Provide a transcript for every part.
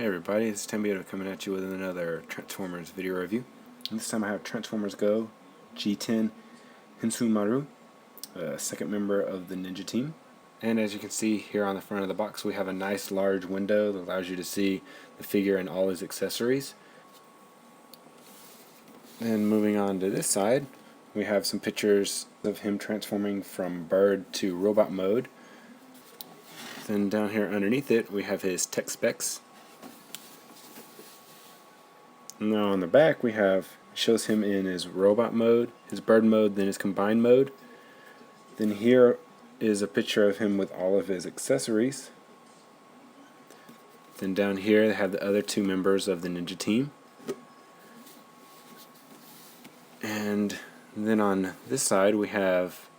Hey everybody, it's Tembio coming at you with another Transformers video review. And this time I have Transformers Go G10 Hishoumaru, second member of the Ninja team. And as you can see here on the front of the box, we have a nice large window that allows you to see the figure and all his accessories. Then moving on to this side, we have some pictures of him transforming from bird to robot mode. Then down here underneath it, we have his tech specs. Now on the back shows him in his robot mode, his bird mode, then his combined mode. Then here is a picture of him with all of his accessories. Then down here they have the other two members of the Ninja team. And then on this side we have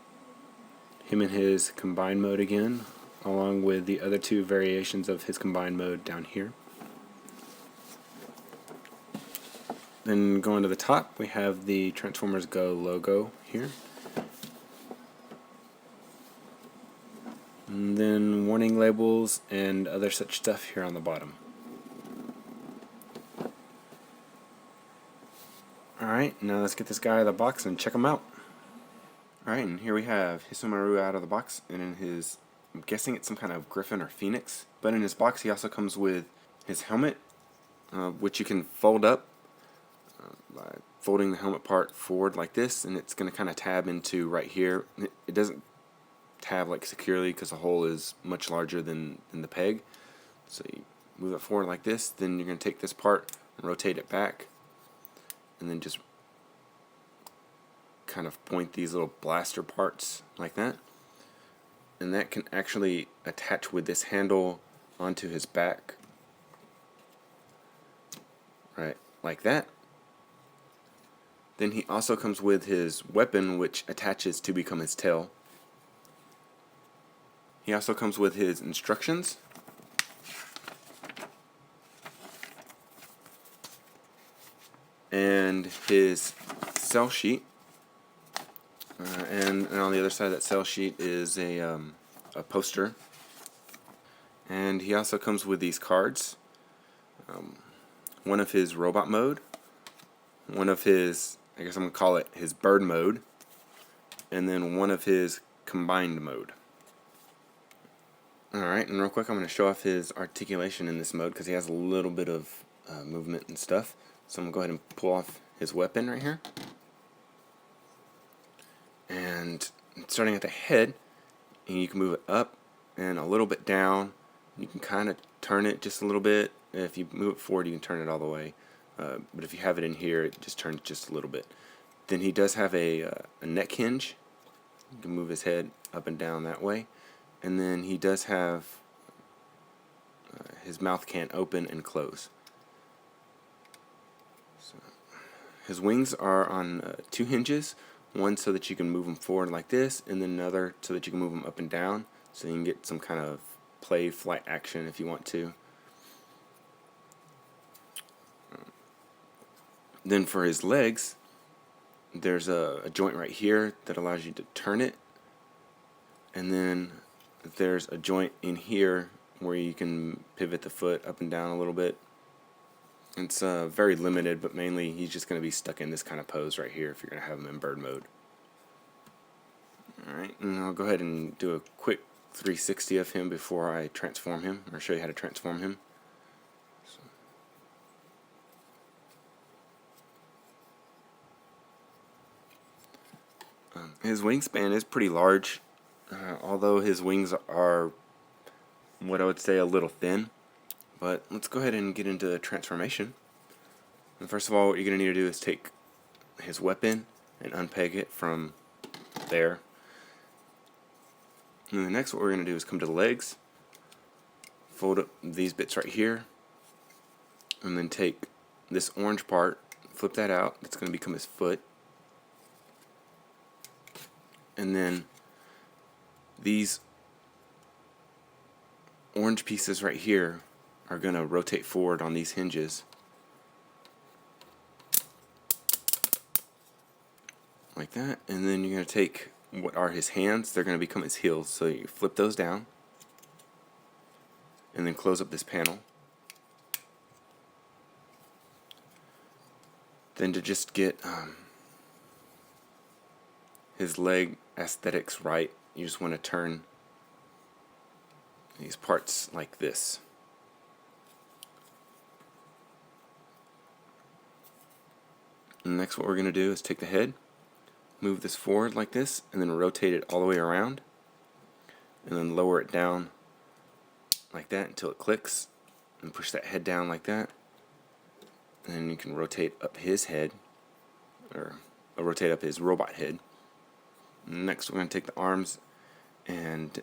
him in his combined mode again, along with the other two variations of his combined mode down here. Then going to the top, we have the Transformers Go logo here. And then warning labels and other such stuff here on the bottom. Alright, now let's get this guy out of the box and check him out. Alright, and here we have Hishoumaru out of the box, and in his, I'm guessing it's some kind of griffin or phoenix, but in his box he also comes with his helmet, which you can fold up by folding the helmet part forward like this, and it's going to kind of tab into right here. It doesn't tab like securely because the hole is much larger than the peg. So you move it forward like this, then you're going to take this part and rotate it back, and then just kind of point these little blaster parts like that, and that can actually attach with this handle onto his back, right, like that. Then he also comes with his weapon, which attaches to become his tail. He also comes with his instructions. And his cell sheet. And on the other side of that cell sheet is a poster. And he also comes with these cards. One of his robot mode. One of his, I guess I'm going to call it his bird mode, and then one of his combined mode. Alright, and real quick I'm going to show off his articulation in this mode because he has a little bit of movement and stuff. So I'm going to go ahead and pull off his weapon right here. And starting at the head, and you can move it up and a little bit down. You can kind of turn it just a little bit. If you move it forward, you can turn it all the way. But if you have it in here, it just turns just a little bit. Then he does have a neck hinge. You can move his head up and down that way. And then he does have his mouth can open and close. So his wings are on two hinges. One so that you can move them forward like this, and then another so that you can move them up and down, so you can get some kind of play flight action if you want to. Then for his legs, there's a joint right here that allows you to turn it, and then there's a joint in here where you can pivot the foot up and down a little bit. It's very limited, but mainly he's just going to be stuck in this kind of pose right here if you're going to have him in bird mode. Alright, and I'll go ahead and do a quick 360 of him before I transform him, or show you how to transform him. His wingspan is pretty large, although his wings are what I would say a little thin. But let's go ahead and get into the transformation. And first of all, what you're going to need to do is take his weapon and unpeg it from there. And then next what we're going to do is come to the legs, fold up these bits right here, and then take this orange part, flip that out, that's going to become his foot. And then these orange pieces right here are going to rotate forward on these hinges like that, and then you're going to take what are his hands, they're going to become his heels, so you flip those down and then close up this panel, Then to just get his leg aesthetics right, you just want to turn these parts like this. And next what we're going to do is take the head, move this forward like this, and then rotate it all the way around, and then lower it down like that until it clicks, and push that head down like that. And then you can rotate up his head, or rotate up his robot head. Next we're going to take the arms and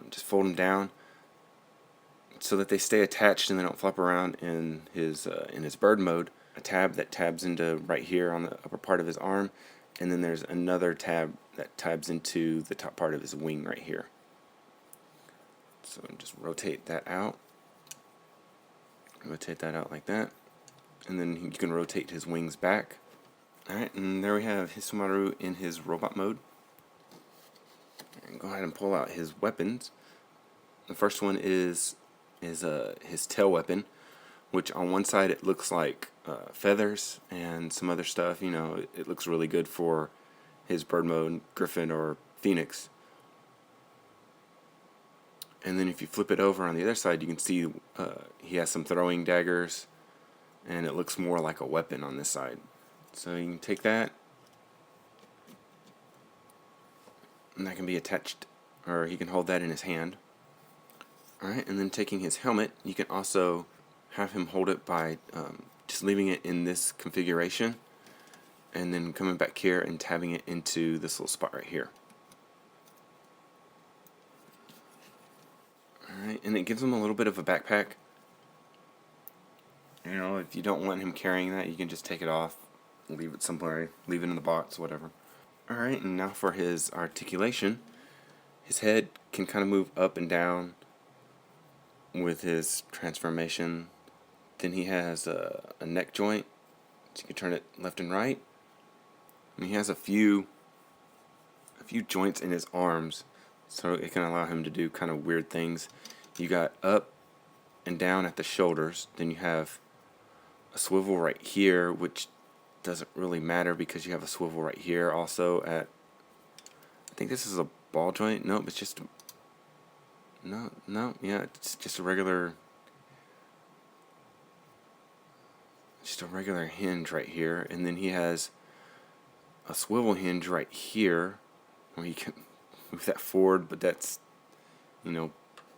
just fold them down so that they stay attached and they don't flop around in his bird mode. A tab that tabs into right here on the upper part of his arm, and then there's another tab that tabs into the top part of his wing right here. So just rotate that out. Rotate that out like that. And then you can rotate his wings back. Alright, and there we have Hishoumaru in his robot mode. And go ahead and pull out his weapons. The first one is his tail weapon, which on one side it looks like feathers and some other stuff. You know, it looks really good for his bird mode, griffin or phoenix. And then if you flip it over on the other side, you can see he has some throwing daggers, and it looks more like a weapon on this side. So you can take that, and that can be attached, or he can hold that in his hand. Alright, and then taking his helmet, you can also have him hold it by just leaving it in this configuration, and then coming back here and tabbing it into this little spot right here. Alright, and it gives him a little bit of a backpack. You know, if you don't want him carrying that, you can just take it off, leave it somewhere, leave it in the box, whatever. Alright, and now for his articulation. His head can kind of move up and down with his transformation. Then he has a neck joint, so you can turn it left and right. And he has a few joints in his arms, so it can allow him to do kind of weird things. You got up and down at the shoulders. Then you have a swivel right here, which doesn't really matter because you have a swivel right here also at, I think this is a ball joint. Nope, it's just, yeah, it's just a regular hinge right here. And then he has a swivel hinge right here where you can move that forward, but that's, you know,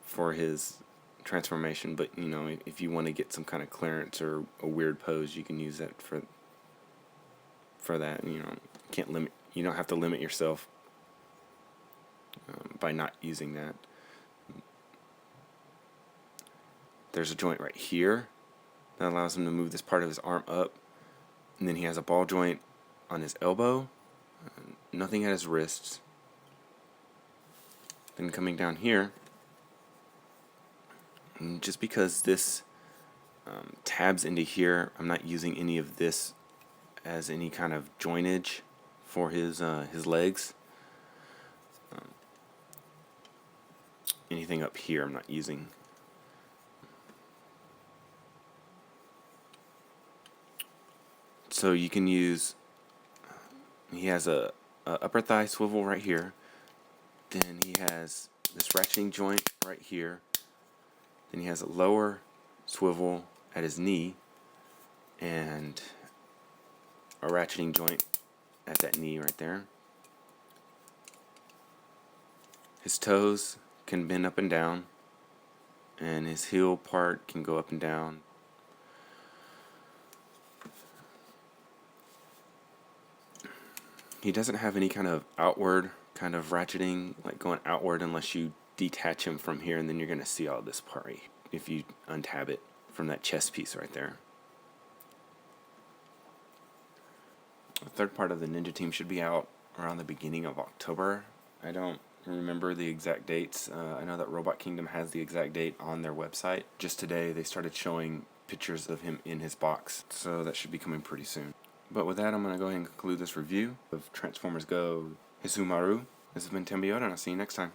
for his transformation. But you know, if you want to get some kind of clearance or a weird pose, you can use that for that. You know, you don't have to limit yourself by not using that. There's a joint right here that allows him to move this part of his arm up, and then he has a ball joint on his elbow, nothing at his wrists. Then coming down here, and just because this tabs into here, I'm not using any of this as any kind of jointage for his legs. Anything up here I'm not using. So you can use, he has a upper thigh swivel right here. Then he has this ratcheting joint right here. Then he has a lower swivel at his knee and a ratcheting joint at that knee right there. His toes can bend up and down, and his heel part can go up and down. He doesn't have any kind of outward kind of ratcheting, like going outward, unless you detach him from here, and then you're going to see all this part right if you untab it from that chest piece right there. The third part of the Ninja Team should be out around the beginning of October. I don't remember the exact dates. I know that Robot Kingdom has the exact date on their website. Just today they started showing pictures of him in his box, so that should be coming pretty soon. But with that, I'm going to go ahead and conclude this review of Transformers Go Hishoumaru. This has been Tim Biota, and I'll see you next time.